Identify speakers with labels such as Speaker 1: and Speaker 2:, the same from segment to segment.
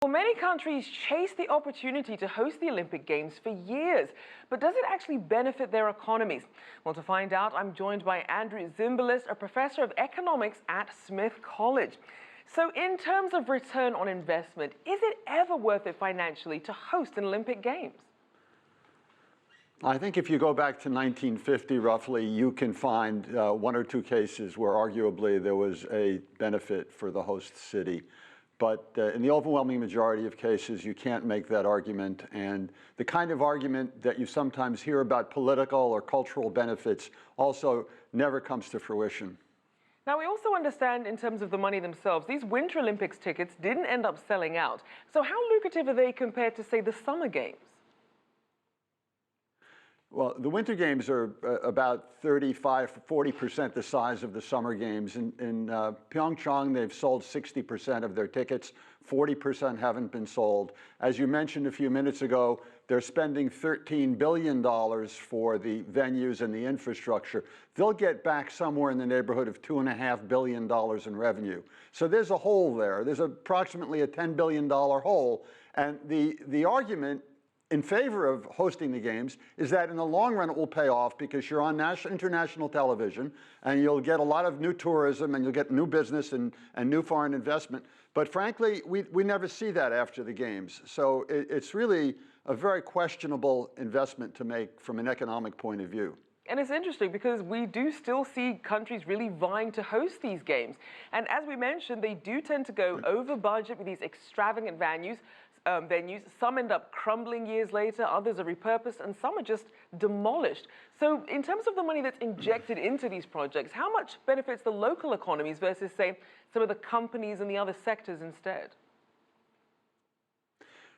Speaker 1: Well, many countries chase the opportunity to host the Olympic Games for years, but does it actually benefit their economies? Well, to find out, I'm joined by Andrew Zimbalist, a professor of economics at Smith College. So in terms of return on investment, is it ever worth it financially to host an Olympic Games?
Speaker 2: I think if you go back to 1950, roughly, you can find one or two cases where arguably there was a benefit for the host city. But in the overwhelming majority of cases, you can't make that argument. And the kind of argument that you sometimes hear about political or cultural benefits also never comes to fruition.
Speaker 1: Now, we also understand in terms of the money themselves, these Winter Olympics tickets didn't end up selling out. So how lucrative are they compared to, say, the Summer Games?
Speaker 2: Well, the Winter Games are about 40% the size of the Summer Games. In Pyeongchang, they've sold 60% of their tickets. 40% haven't been sold. As you mentioned a few minutes ago, they're spending $13 billion for the venues and the infrastructure. They'll get back somewhere in the neighborhood of $2.5 billion in revenue. So there's a hole there. There's approximately a $10 billion hole. And the argument in favor of hosting the games is that in the long run it will pay off because you're on international television and you'll get a lot of new tourism and you'll get new business and new foreign investment. But frankly, we never see that after the games. So it's really a very questionable investment to make from an economic point of view.
Speaker 1: And it's interesting because we do still see countries really vying to host these games. And as we mentioned, they do tend to go over budget with these extravagant venues. Some end up crumbling years later, others are repurposed, and some are just demolished. So in terms of the money that's injected into these projects, how much benefits the local economies versus, say, some of the companies and the other sectors instead?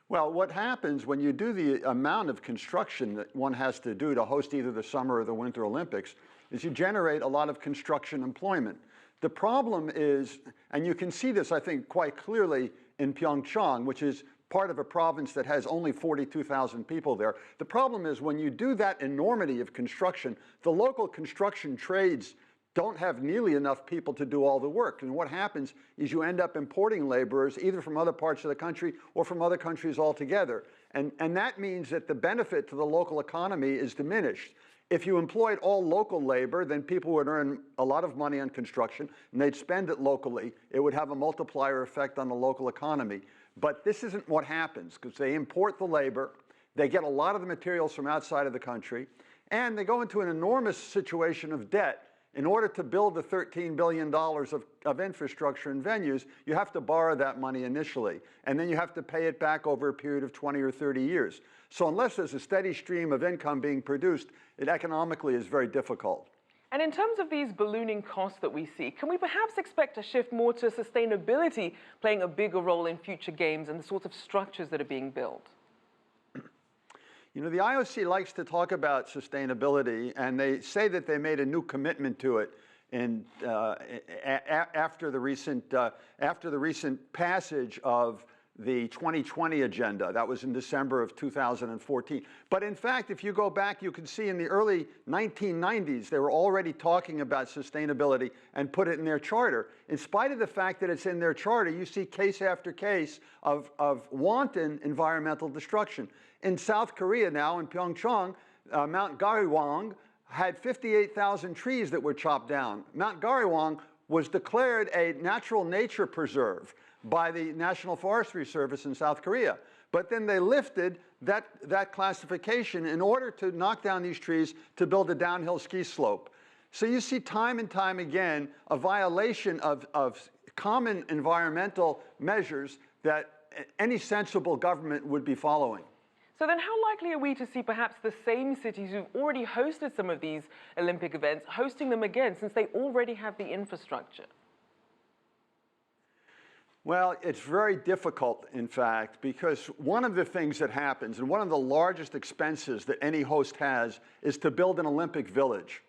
Speaker 2: Well, what happens when you do the amount of construction that one has to do to host either the Summer or the Winter Olympics is you generate a lot of construction employment. The problem is, and you can see this, I think, quite clearly in Pyeongchang, which is part of a province that has only 42,000 people there. The problem is when you do that enormity of construction, the local construction trades don't have nearly enough people to do all the work. And what happens is you end up importing laborers either from other parts of the country or from other countries altogether. And that means that the benefit to the local economy is diminished. If you employed all local labor, then people would earn a lot of money on construction and they'd spend it locally. It would have a multiplier effect on the local economy. But this isn't what happens because they import the labor, they get a lot of the materials from outside of the country, and they go into an enormous situation of debt. In order to build the $13 billion of infrastructure and venues, you have to borrow that money initially, and then you have to pay it back over a period of 20 or 30 years. So unless there's a steady stream of income being produced, it economically is very difficult.
Speaker 1: And in terms of these ballooning costs that we see, can we perhaps expect a shift more to sustainability playing a bigger role in future games and the sorts of structures that are being built?
Speaker 2: You know, the IOC likes to talk about sustainability, and they say that they made a new commitment to it after the recent passage of the 2020 agenda. That was in December of 2014. But in fact, if you go back, you can see in the early 1990s, they were already talking about sustainability and put it in their charter. In spite of the fact that it's in their charter, you see case after case of wanton environmental destruction. In South Korea now, in Pyeongchang, Mount Gariwang had 58,000 trees that were chopped down. Mount Gariwang was declared a natural nature preserve by the National Forestry Service in South Korea. But then they lifted that classification in order to knock down these trees to build a downhill ski slope. So you see time and time again a violation of common environmental measures that any sensible government would be following.
Speaker 1: So then how likely are we to see perhaps the same cities who've already hosted some of these Olympic events hosting them again since they already have the infrastructure?
Speaker 2: Well, it's very difficult, in fact, because one of the things that happens, and one of the largest expenses that any host has, is to build an Olympic village.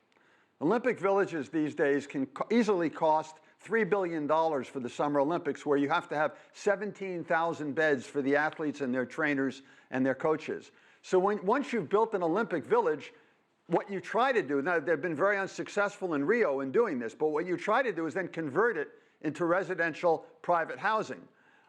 Speaker 2: Olympic villages these days can easily cost $3 billion for the Summer Olympics, where you have to have 17,000 beds for the athletes and their trainers and their coaches. So once you've built an Olympic village, what you try to do, now they've been very unsuccessful in Rio in doing this, but what you try to do is then convert it into residential private housing.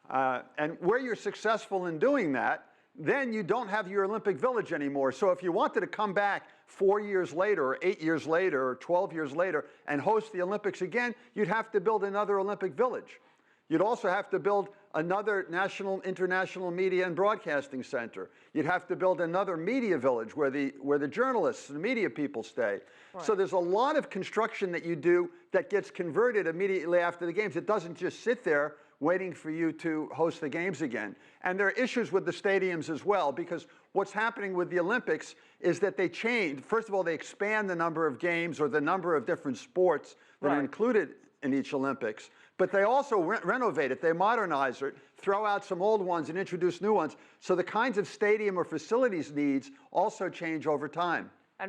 Speaker 2: And where you're successful in doing that, then you don't have your Olympic Village anymore. So if you wanted to come back 4 years later, or 8 years later, or 12 years later, and host the Olympics again, you'd have to build another Olympic Village. You'd also have to build another international media and broadcasting center. You'd have to build another media village where the journalists and media people stay. Right. So there's a lot of construction that you do that gets converted immediately after the games. It doesn't just sit there waiting for you to host the games again. And there are issues with the stadiums as well, because what's happening with the Olympics is that they change. First of all, they expand the number of games or the number of different sports that are included in each Olympics. But they also renovate it, they modernize it, throw out some old ones and introduce new ones. So the kinds of stadium or facilities needs also change over time.